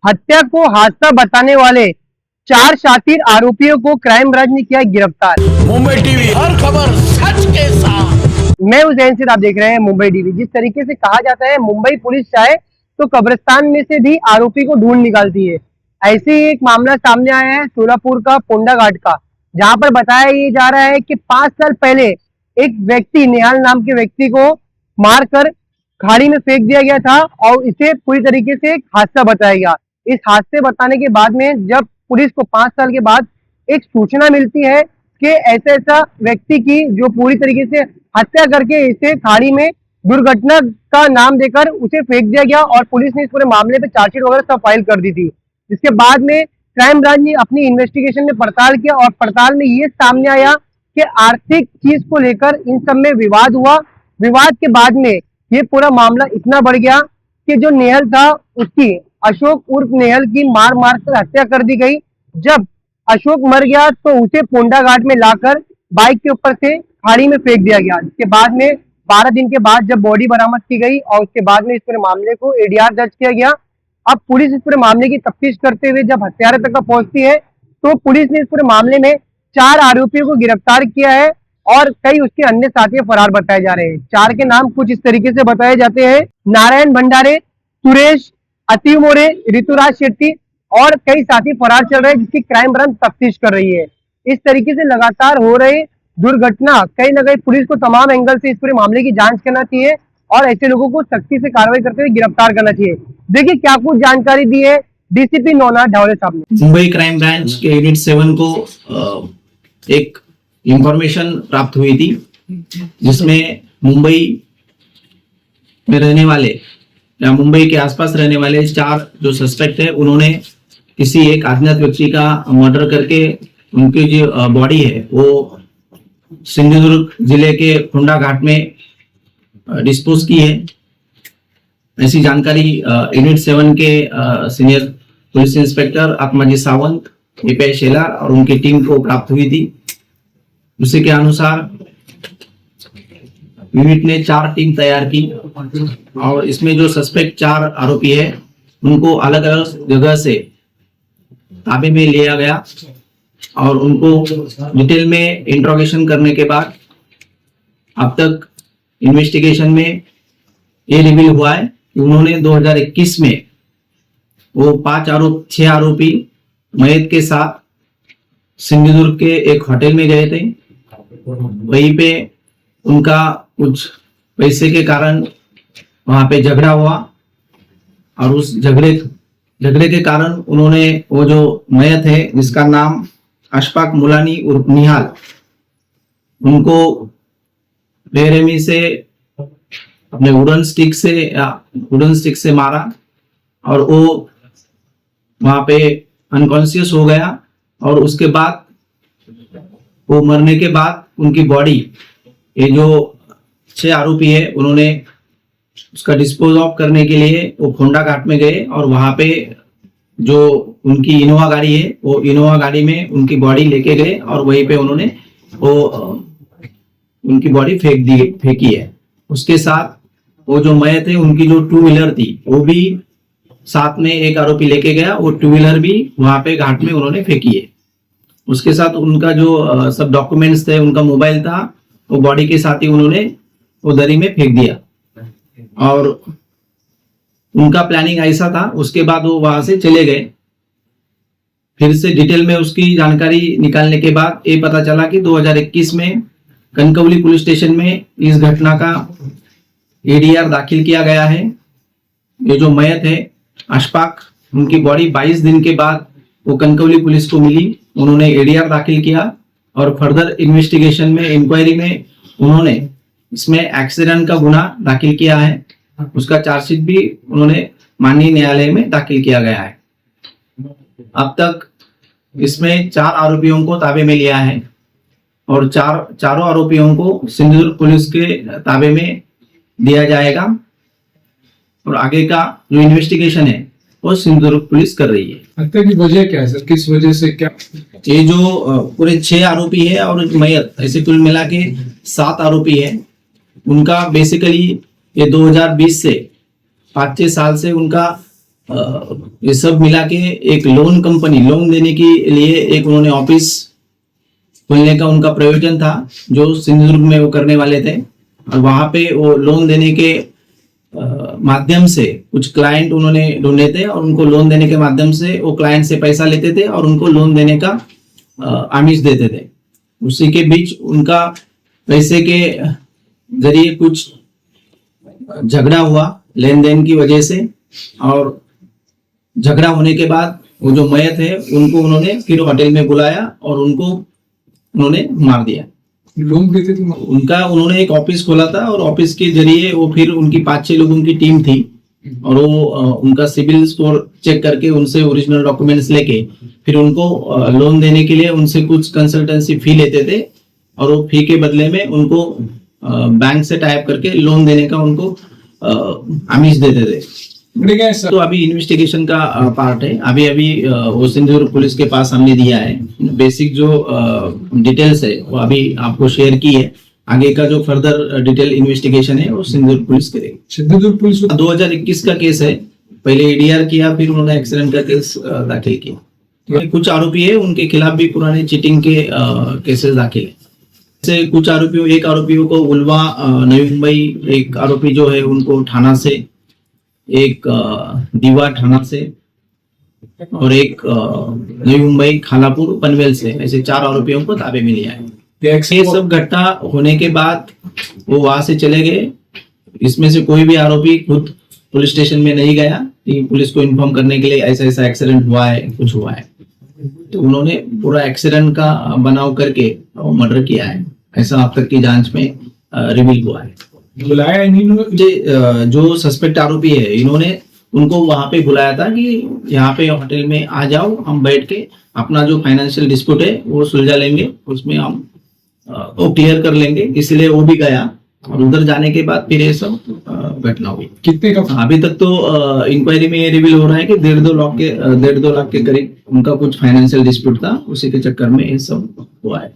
हत्या को हादसा बताने वाले 4 शातिर आरोपियों को क्राइम ब्रांच ने किया गिरफ्तार। मुंबई टीवी, हर खबर सच के साथ। मैं उज्जैन से, आप देख रहे हैं मुंबई टीवी। जिस तरीके से कहा जाता है मुंबई पुलिस चाहे तो कब्रिस्तान में से भी आरोपी को ढूंढ निकालती है, ऐसे ही एक मामला सामने आया है सोलापुर का पोंडा घाट का, जहां पर बताया ये जा रहा है कि 5 साल पहले एक व्यक्ति, निहाल नाम के व्यक्ति को मारकर खाड़ी में फेंक दिया गया था और इसे पूरी तरीके से एक हादसा बताया गया। इस हादसे बताने के बाद में जब पुलिस को 5 साल के बाद एक सूचना मिलती है कि ऐसा व्यक्ति की जो पूरी तरीके से हत्या करके इसे खाड़ी में दुर्घटना का नाम देकर उसे फेंक दिया गया और पुलिस ने इस पूरे मामले पे चार्जशीट वगैरह सब फाइल कर दी थी। जिसके बाद में क्राइम ब्रांच ने अपनी इन्वेस्टिगेशन में पड़ताल किया और पड़ताल में ये सामने आया कि आर्थिक चीज को लेकर इन सब में विवाद हुआ। विवाद के बाद में ये पूरा मामला इतना बढ़ गया कि जो नेहल था उसकी, अशोक उर्फ नेहल की मार कर हत्या कर दी गई। जब अशोक मर गया तो उसे पोंडा घाट में लाकर बाइक के ऊपर से खाड़ी में फेंक दिया गया। इसके बाद में 12 दिन के बाद जब बॉडी बरामद की गई और उसके बाद में इस पूरे मामले को एडीआर दर्ज किया गया। अब पुलिस इस पूरे मामले की तफ्तीश करते हुए जब हत्यारे तक पहुंचती है तो पुलिस ने इस पूरे मामले में 4 आरोपियों को गिरफ्तार किया है और कई उसके अन्य साथी फरार बताए जा रहे हैं। 4 के नाम कुछ इस तरीके से बताए जाते हैं: नारायण भंडारे, सुरेश, अतीव मोरे, ऋतुराज शेट्टी और कई साथी फरार चल रहे हैं, जिसकी क्राइम ब्रांच तफ्तीश कर रही है। इस तरीके से लगातार हो रहे दुर्घटना कहीं न कहीं पुलिस को तमाम एंगल से इस पूरे मामले की जांच करना चाहिए और ऐसे लोगों को सख्ती से कार्रवाई करते हुए गिरफ्तार करना चाहिए। देखिए क्या कुछ जानकारी दी है डीसीपी नौनाथ ढावले साहब ने। मुंबई क्राइम ब्रांच के यूनिट 7 को एक इंफॉर्मेशन प्राप्त हुई थी, जिसमें मुंबई में रहने वाले या मुंबई के आसपास रहने वाले 4 जो सस्पेक्ट है, उन्होंने किसी एक अज्ञात व्यक्ति का मर्डर करके उनकी जो बॉडी है वो सिंधुदुर्ग जिले के पोंडा घाट में डिस्पोज की है। ऐसी जानकारी यूनिट 7 के senior police inspector Atmaji Sawant, API Shelar और उनकी टीम को प्राप्त हुई थी। उसी के अनुसार यूनिट ने 4 टीम तैयार की और इसमें जो सस्पेक्ट 4 आरोपी है उनको अलग अलग जगह से ताबे में लिया गया और उनको डिटेल में इंट्रोगेशन करने के बाद अब तक इन्वेस्टिगेशन में ये रिवील हुआ है कि उन्होंने 2021 में वो 6 आरोपी मयत के साथ सिंधुदुर्ग के एक होटल में गए थे। वहीं पे उनका कुछ पैसे के कारण वहां पे झगड़ा हुआ और उस झगड़े के कारण उन्होंने वो जो मयत है जिसका नाम अशफाक मुलानी उर्फ निहाल, उनको बेरहमी से अपने वुडन स्टिक से मारा और वो वहां पे अनकॉन्शियस हो गया और उसके बाद वो मरने के बाद उनकी बॉडी, ये जो 6 आरोपी है, उन्होंने उसका डिस्पोज ऑफ करने के लिए वो पोंडा घाट में गए और वहां पे जो उनकी इनोवा गाड़ी है वो इनोवा गाड़ी में उनकी बॉडी लेके गए और वहीं पे उन्होंने वो उनकी बॉडी फेंकी है। उसके साथ वो जो मयत है उनकी जो 2 व्हीलर थी वो भी साथ में एक आरोपी लेके गया, वो 2 व्हीलर भी वहां पे घाट में उन्होंने फेंकी है। उसके साथ उनका जो सब डॉक्यूमेंट्स थे, उनका मोबाइल था, वो बॉडी के साथ ही उन्होंने वो दरी में फेंक दिया और उनका प्लानिंग ऐसा था। उसके बाद वो वहां से चले गए। फिर से डिटेल में उसकी जानकारी निकालने के बाद ये पता चला कि 2021 में कनकवली पुलिस स्टेशन में इस घटना का एडीआर दाखिल किया गया है। ये जो मयत है अशफाक, उनकी बॉडी 22 दिन के बाद वो कनकवली पुलिस को मिली। उन्होंने एडीआर दाखिल किया और फर्दर इन्वेस्टिगेशन में, इंक्वायरी में उन्होंने इसमें एक्सीडेंट का गुना दाखिल किया है। उसका चार्जशीट भी उन्होंने माननीय न्यायालय में दाखिल किया गया है। अब तक इसमें 4 आरोपियों को ताबे में लिया है और चारों आरोपियों को सिंधुदुर्ग पुलिस के ताबे में दिया जाएगा और आगे का जो इन्वेस्टिगेशन है वो सिंधुदुर्ग पुलिस कर रही है। हत्या की वजह क्या है सर, किस वजह से, क्या ये जो पूरे 6 आरोपी है और मयत, ऐसे कुल मिला के 7 आरोपी है, उनका बेसिकली ये 2020 से 5-6 साल से उनका ये सब मिला के एक लोन कंपनी, लोन देने के लिए एक उन्होंने ऑफिस खोलने का उनका प्रयोजन था, जो सिंधुदुर्ग में वो करने वाले थे। और वहां पे वो लोन देने के माध्यम से कुछ क्लाइंट उन्होंने ढूंढे थे और उनको लोन देने के माध्यम से वो क्लाइंट से पैसा लेते थे और उनको लोन देने का आमिष देते थे। उसी के बीच उनका पैसे के जरिए कुछ झगड़ा हुआ लेन देन की वजह से, और झगड़ा होने के बाद वो जो मयत है उनको उन्होंने फिर होटल में बुलाया और उनको उन्होंने मार दिया। लोन देते थे उन्होंने एक ऑफिस खोला था और ऑफिस के जरिए वो फिर उनकी 5-6 लोगों की टीम थी और वो उनका सिविल स्कोर चेक करके उनसे ओरिजिनल डॉक्यूमेंट्स लेके फिर उनको लोन देने के लिए उनसे कुछ कंसल्टेंसी फी लेते थे और वो फी के बदले में उनको बैंक से टाइप करके लोन देने का उनको आमिष देते थे। तो अभी इन्वेस्टिगेशन का पार्ट है, अभी वो सिंधुदुर्ग पुलिस के पास हमने दिया है। बेसिक जो डिटेल्स है वो अभी आपको शेयर की है, आगे का जो फर्दर डिटेल इन्वेस्टिगेशन है वो सिंधुदुर्ग पुलिस करेगी। सिंधुदुर्ग पुलिस 2021 का केस है, पहले एडीआर किया, फिर उन्होंने एक्सीडेंट का केस दाखिल किया। कुछ आरोपी है उनके खिलाफ भी पुराने चीटिंग के केसेस दाखिल है। जैसे कुछ आरोपियों, एक आरोपियों को उल्वा नवी मुंबई, एक आरोपी जो है उनको थाना से, एक दीवा थाना से और एक नवी मुंबई खालापुर पनवेल से, ऐसे 4 आरोपियों को ताबे में लिया है। ये सब घटना होने के बाद वो वहां से चले गए। इसमें से कोई भी आरोपी खुद पुलिस स्टेशन में नहीं गया कि पुलिस को इन्फॉर्म करने के लिए ऐसा ऐसा एक्सीडेंट हुआ है, कुछ हुआ है। तो उन्होंने पूरा एक्सीडेंट का बनाव करके मर्डर किया है, ऐसा अब तक की जांच में रिवील हुआ है। बुलाया इन्होंने जो सस्पेक्ट आरोपी है, इन्होंने उनको वहां पे बुलाया था कि यहाँ पे होटल में आ जाओ, हम बैठ के अपना जो फाइनेंशियल डिस्प्यूट है वो सुलझा लेंगे, उसमें हम वो क्लियर कर लेंगे। इसलिए वो भी गया और उधर जाने के बाद फिर ये सब घटना हुई। कितने का? अभी तक तो इंक्वायरी में ये रिवील हो रहा है कि 1.5 लाख के करीब उनका कुछ फाइनेंशियल डिस्प्यूट था, उसी के चक्कर में ये सब हुआ है।